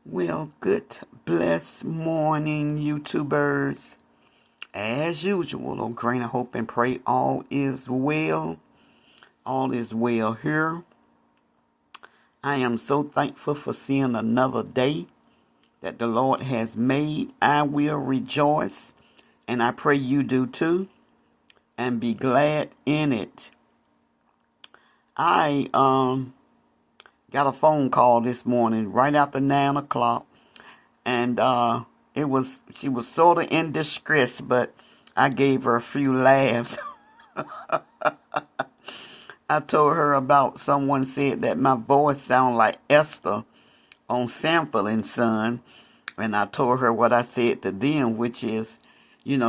Well, good blessed morning, YouTubers. As usual, on Grain of Hope and Pray, all is well. All is well here. I am so thankful for seeing another day that the Lord has made. I will rejoice, and I pray you do too, and be glad in it. I got a phone call this morning right after 9 o'clock. And she was sort of in distress, but I gave her a few laughs. I told her about someone said that my voice sounded like Esther on Sanford and Son. And I told her what I said to them, which is,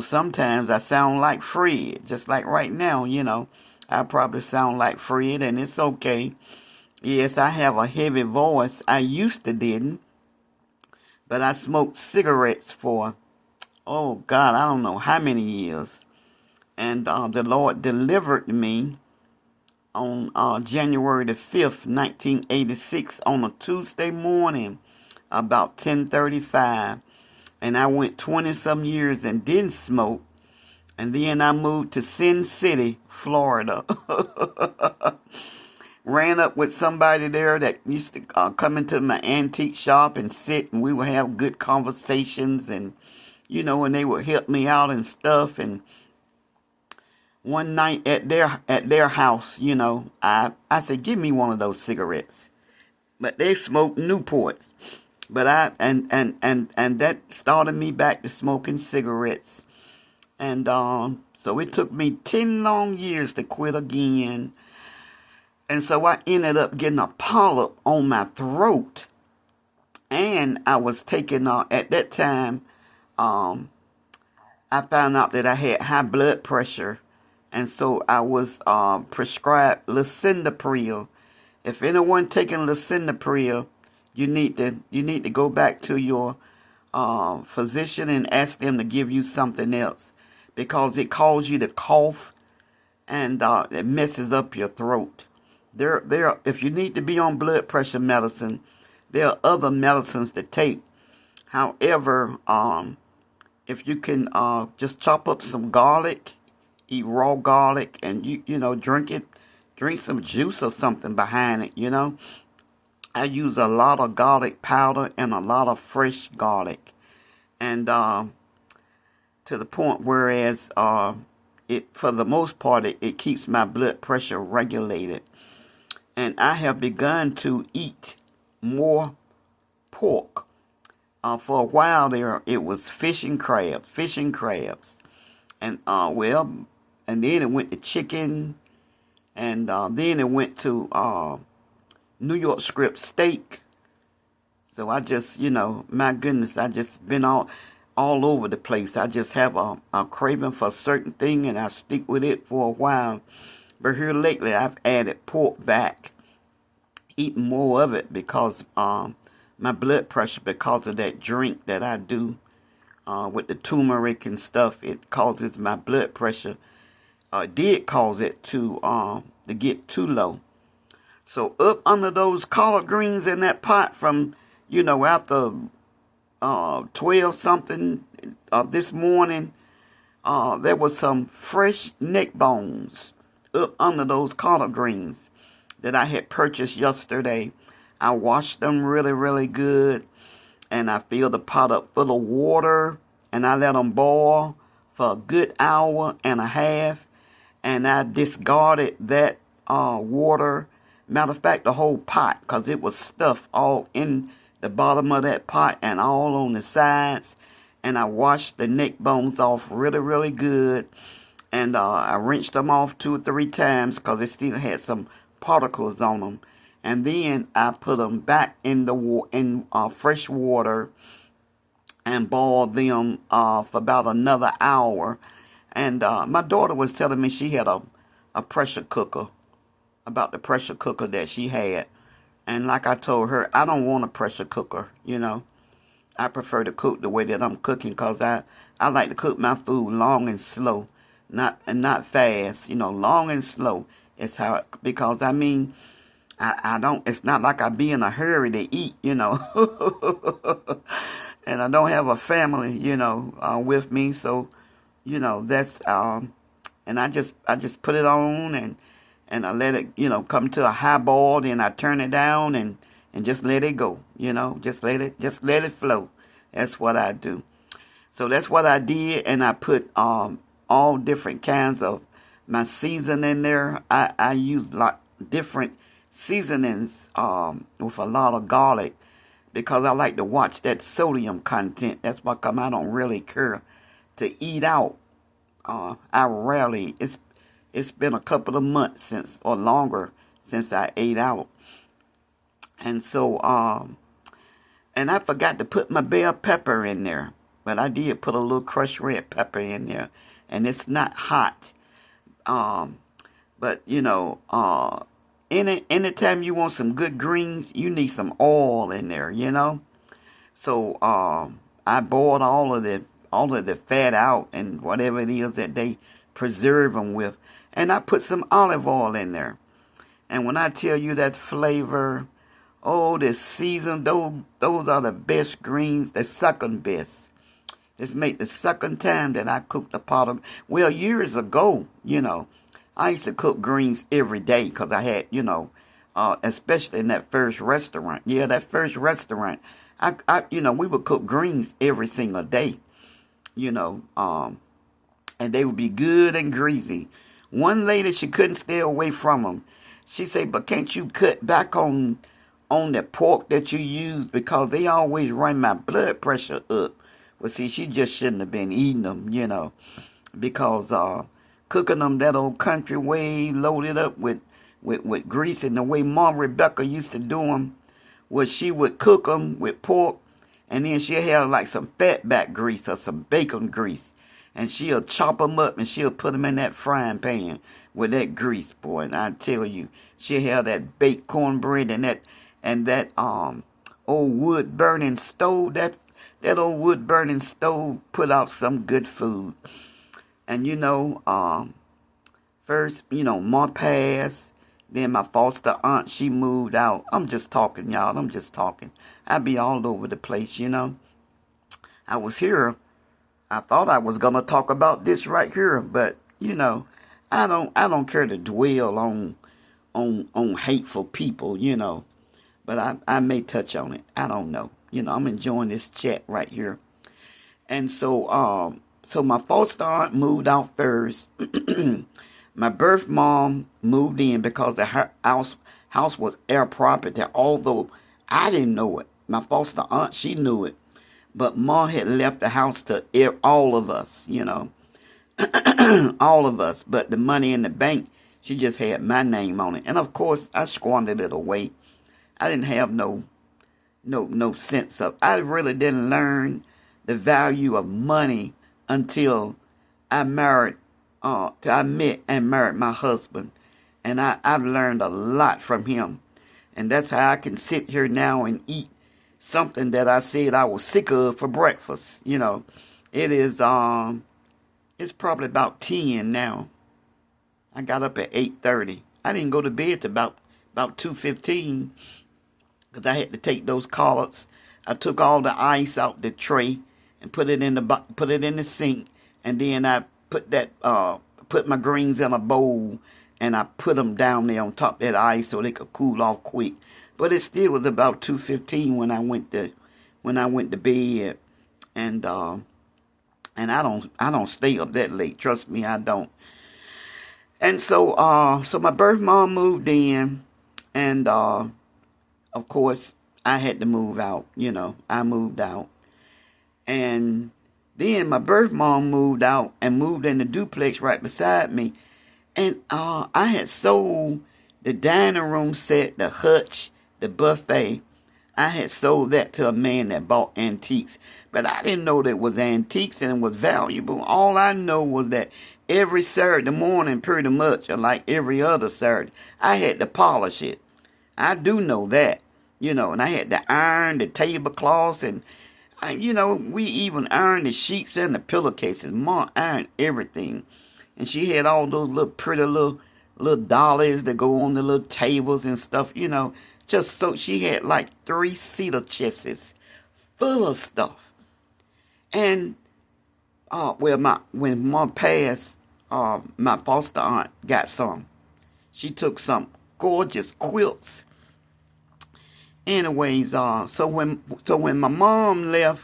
sometimes I sound like Fred, just like right now, I probably sound like Fred, and it's okay. Yes, I have a heavy voice. I used to didn't. But I smoked cigarettes for, oh God, I don't know how many years. And the Lord delivered me on January the 5th, 1986, on a Tuesday morning, about 10:35. And I went 20-some years and didn't smoke. And then I moved to Sin City, Florida. Ran up with somebody there that used to come into my antique shop and sit, and we would have good conversations, and and they would help me out and stuff. And one night at their house, I said, give me one of those cigarettes. But they smoked Newports. But and that started me back to smoking cigarettes. And so it took me 10 long years to quit again. And so I ended up getting a polyp on my throat. And I was taking, at that time, I found out that I had high blood pressure. And so I was prescribed lisinopril. If anyone taking lisinopril, you need to go back to your physician and ask them to give you something else, because it causes you to cough, and it messes up your throat. If you need to be on blood pressure medicine, there are other medicines to take. However, if you can just chop up some garlic, eat raw garlic, and drink some juice or something behind it. I use a lot of garlic powder and a lot of fresh garlic, and to the point whereas it, for the most part, it keeps my blood pressure regulated. And I have begun to eat more pork. For a while there, it was fish and crabs. And, and then it went to chicken. And then it went to New York strip steak. So I just, my goodness, I just been all over the place. I just have a craving for a certain thing, and I stick with it for a while. But here lately, I've added pork back, eating more of it, because my blood pressure, because of that drink that I do with the turmeric and stuff, it causes my blood pressure. Did cause it to get too low. So up under those collard greens in that pot from, after 12 something this morning, there was some fresh neck bones up under those collard greens that I had purchased yesterday. I washed them really, really good, and I filled the pot up full of water, and I let them boil for a good hour and a half, and I discarded that water. Matter of fact, the whole pot, because it was stuffed all in the bottom of that pot and all on the sides. And I washed the neck bones off really, really good. And I rinsed them off 2 or 3 times, because it still had some particles on them. And then I put them back in fresh water and boiled them for about another hour. And my daughter was telling me she had a pressure cooker, about the pressure cooker that she had. And like I told her, I don't want a pressure cooker, I prefer to cook the way that I'm cooking, because I like to cook my food long and slow, not fast, long and slow is how because I don't, it's not like I be in a hurry to eat, you know. And I don't have a family, you know, with me. So, you know, that's, and I just put it on and I let it, you know, come to a high boil, and I turn it down and just let it go, you know, just let it flow. That's what I do. So that's what I did, and I put all different kinds of my season in there. I use like different seasonings with a lot of garlic because I like to watch that sodium content. That's why come I don't really care to eat out. I rarely. It's been a couple of months since or longer since I ate out, and so and I forgot to put my bell pepper in there, but I did put a little crushed red pepper in there, and it's not hot. Um, but you know, anytime you want some good greens, you need some oil in there, you know. So I boiled all of the fat out and whatever it is that they preserve them with, and I put some olive oil in there. And when I tell you that flavor, oh, this season, those are the best greens, the second best. This make the second time that I cooked a pot of, well, years ago, you know, I used to cook greens every day because I had, you know, especially in that first restaurant. Yeah, that first restaurant, you know, we would cook greens every single day, you know, and they would be good and greasy. One lady, she couldn't stay away from them. She said, but can't you cut back on the pork that you use because they always run my blood pressure up. Well, see, she just shouldn't have been eating them, you know, because cooking them that old country way, loaded up with grease, and the way Mom Rebecca used to do them, was she would cook them with pork, and then she'll have like some fatback grease or some bacon grease, and she'll chop them up and she'll put them in that frying pan with that grease, boy. And I tell you, she'll have that baked cornbread and that old wood burning stove. That old wood burning stove put out some good food. And you know, first, you know, Ma passed. Then my foster aunt, she moved out. I'm just talking, y'all. I'm just talking. I be all over the place, you know. I was here. I thought I was gonna talk about this right here, but you know, I don't care to dwell on hateful people, you know. But I may touch on it. I don't know. You know, I'm enjoying this chat right here. And so my foster aunt moved out first. My birth mom moved in because the house was air property, although I didn't know it. My foster aunt, she knew it. But Mom had left the house to all of us, you know. All of us. But the money in the bank, she just had my name on it. And of course, I squandered it away. I didn't have no sense of, I really didn't learn the value of money until I met and married my husband. And I've learned a lot from him. And that's how I can sit here now and eat something that I said I was sick of for breakfast. You know, it is, it's probably about 10 now. I got up at 8:30. I didn't go to bed till about 2:15 because I had to take those collards. I took all the ice out the tray and put it in the sink, and then I put my greens in a bowl, and I put them down there on top of that ice so they could cool off quick. But it still was about 2:15 when I went to bed, and I don't stay up that late. Trust me, I don't. And so my birth mom moved in, and of course I had to move out. You know, I moved out, and then my birth mom moved out and moved in the duplex right beside me, and I had sold the dining room set, the hutch, the buffet. I had sold that to a man that bought antiques, but I didn't know that it was antiques and it was valuable. All I know was that every Saturday morning, pretty much, or like every other Saturday, I had to polish it. I do know that, you know, and I had to iron the tablecloths, and you know, we even ironed the sheets and the pillowcases. Mom ironed everything, and she had all those little pretty little little dollies that go on the little tables and stuff, you know. Just so she had like 3 cedar chests full of stuff. And when Mom passed, my foster aunt got some. She took some gorgeous quilts. Anyways, so when my mom left,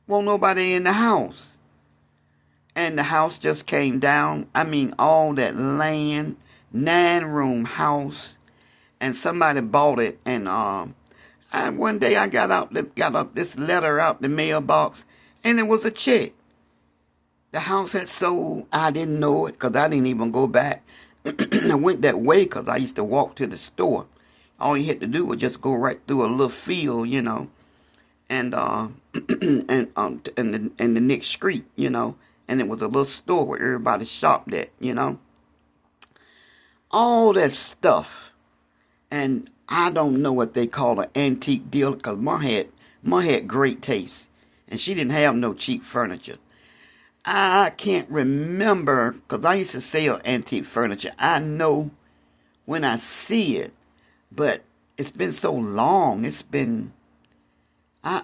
wasn't nobody in the house. And the house just came down. I mean, all that land, 9-room house, and somebody bought it. And one day I got this letter out the mailbox, and it was a check. The house had sold. I didn't know it because I didn't even go back. I went that way because I used to walk to the store. All you had to do was just go right through a little field, you know, and the next street, you know, and it was a little store where everybody shopped at, you know. All that stuff, and I don't know what they call an antique dealer because Ma had great taste, and she didn't have no cheap furniture. I can't remember because I used to sell antique furniture. I know when I see it. But it's been so long. It's been, I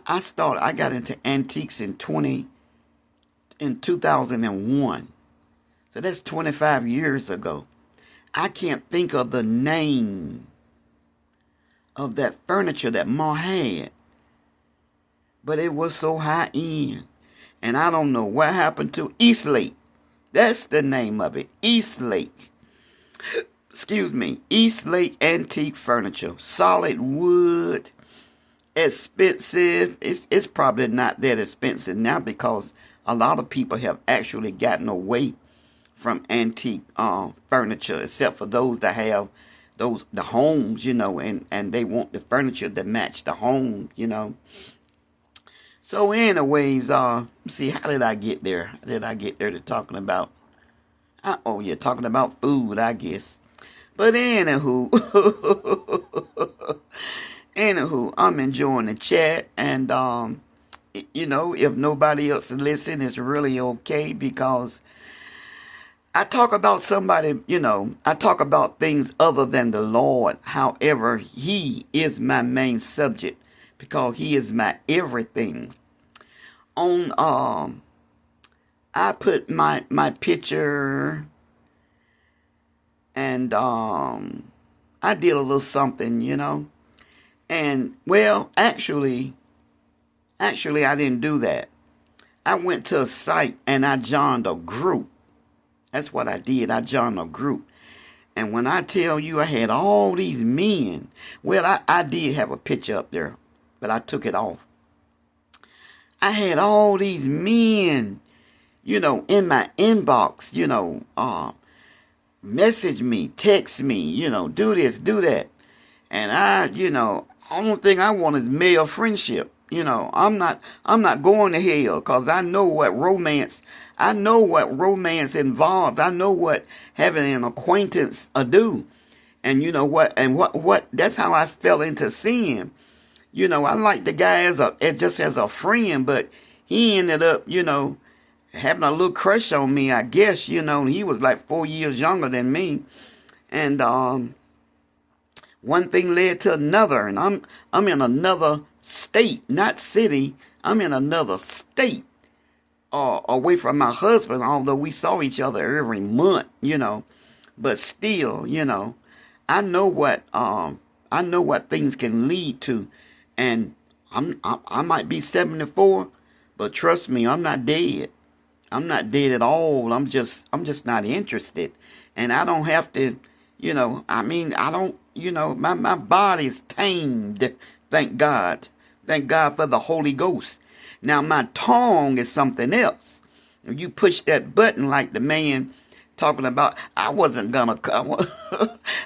got into antiques in 2001. So that's 25 years ago. I can't think of the name of that furniture that Ma had. But it was so high end. And I don't know what happened to Eastlake. That's the name of it. Eastlake. Eastlake Antique Furniture. Solid wood. Expensive. It's probably not that expensive now because a lot of people have actually gotten away from antique furniture, except for those that have the homes, you know, and they want the furniture that match the home, you know. So anyways, see, how did I get there? How did I get there to talking about, talking about food, I guess. But anywho, I'm enjoying the chat, and you know, if nobody else listens, it's really okay because I talk about somebody, you know, I talk about things other than the Lord. However, He is my main subject because He is my everything. I put my picture. And I did a little something, you know. And, well, actually, I didn't do that. I went to a site and I joined a group. That's what I did. I joined a group. And when I tell you I had all these men, well, I did have a picture up there, but I took it off. I had all these men, you know, in my inbox, you know, message me, text me, you know, do this, do that. And I, you know, only thing I want is male friendship. You know, I'm not going to hell because I know what romance involves. I know what having an acquaintance do. And you know what, that's how I fell into sin. You know, I like the guy as a friend, but he ended up, you know, having a little crush on me, I guess. You know, he was like 4 years younger than me. And one thing led to another, and I'm in another state, not city. I'm in another state, away from my husband, although we saw each other every month, you know. But still, you know, I know what things can lead to. And I might be 74, but trust me, I'm not dead. I'm not dead at all. I'm just not interested. And I don't have to, you know, I mean, I don't, you know, my body's tamed. Thank God. Thank God for the Holy Ghost. Now my tongue is something else. If you push that button like the man talking about, I wasn't gonna cut.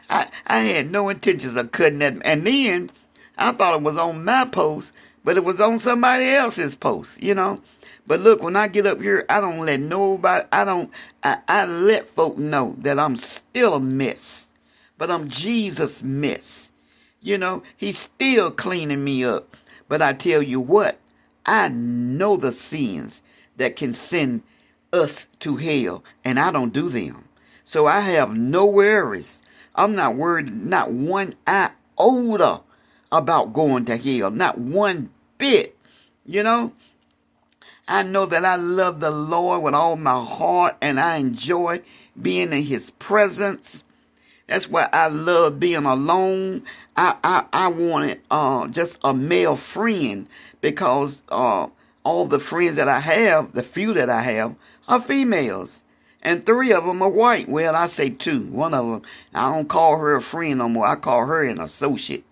I had no intentions of cutting that. And then I thought it was on my post, but it was on somebody else's post, you know. But look, when I get up here, I don't let nobody, I let folk know that I'm still a mess. But I'm Jesus' mess. You know, He's still cleaning me up. But I tell you what, I know the sins that can send us to hell, and I don't do them. So I have no worries. I'm not worried, not one iota about going to hell. Not one bit. You know? I know that I love the Lord with all my heart, and I enjoy being in His presence. That's why I love being alone. I wanted just a male friend, because all the friends that I have, the few that I have, are females. And 3 of them are white. Well, I say 2. One of them, I don't call her a friend no more. I call her an associate.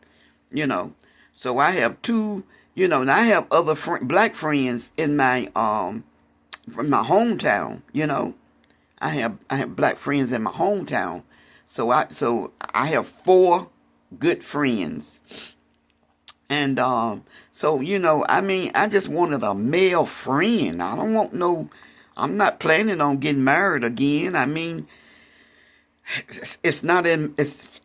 You know. So I have 2. You know, and I have other black friends in my from my hometown. You know, I have black friends in my hometown. So I have 4 good friends, and so you know, I mean, I just wanted a male friend. I don't want no. I'm not planning on getting married again. I mean, it's not in.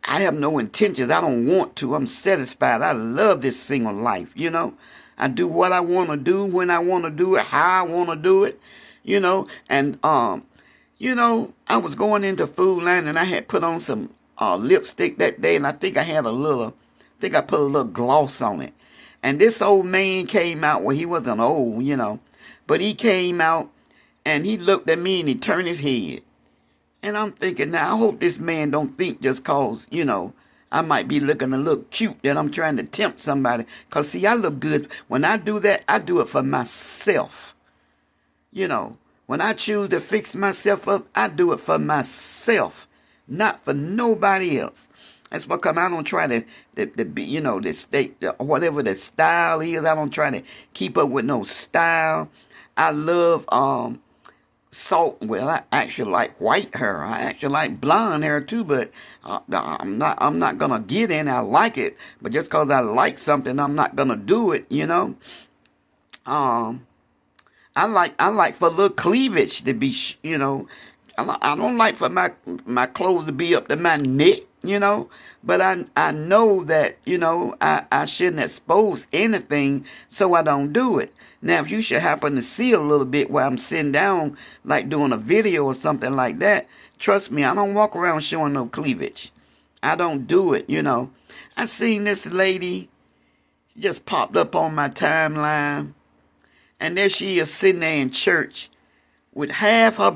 I have no intentions. I don't want to. I'm satisfied. I love this single life. You know, I do what I want to do when I want to do it, how I want to do it. You know, and you know, I was going into Food Line, and I had put on some lipstick that day, and I think I put a little gloss on it. And this old man came out. Well, he wasn't old, you know, but he came out, and he looked at me, and he turned his head. And I'm thinking, now, I hope this man don't think just cause, you know, I might be looking a little cute that I'm trying to tempt somebody. Because, see, I look good. When I do that, I do it for myself. You know, when I choose to fix myself up, I do it for myself, not for nobody else. That's because I don't try to be, you know, whatever the style is. I don't try to keep up with no style. I love salt. Well, I actually like white hair. I actually like blonde hair too, but I'm not gonna get in. I like it, but just because I like something, I'm not gonna do it. You know. I like for a little cleavage to be, you know. I don't like for my clothes to be up to my neck, you know. But I know that, you know, I shouldn't expose anything, so I don't do it. Now, if you should happen to see a little bit while I'm sitting down, like doing a video or something like that, trust me, I don't walk around showing no cleavage. I don't do it, you know. I seen this lady just popped up on my timeline, and there she is sitting there in church with half her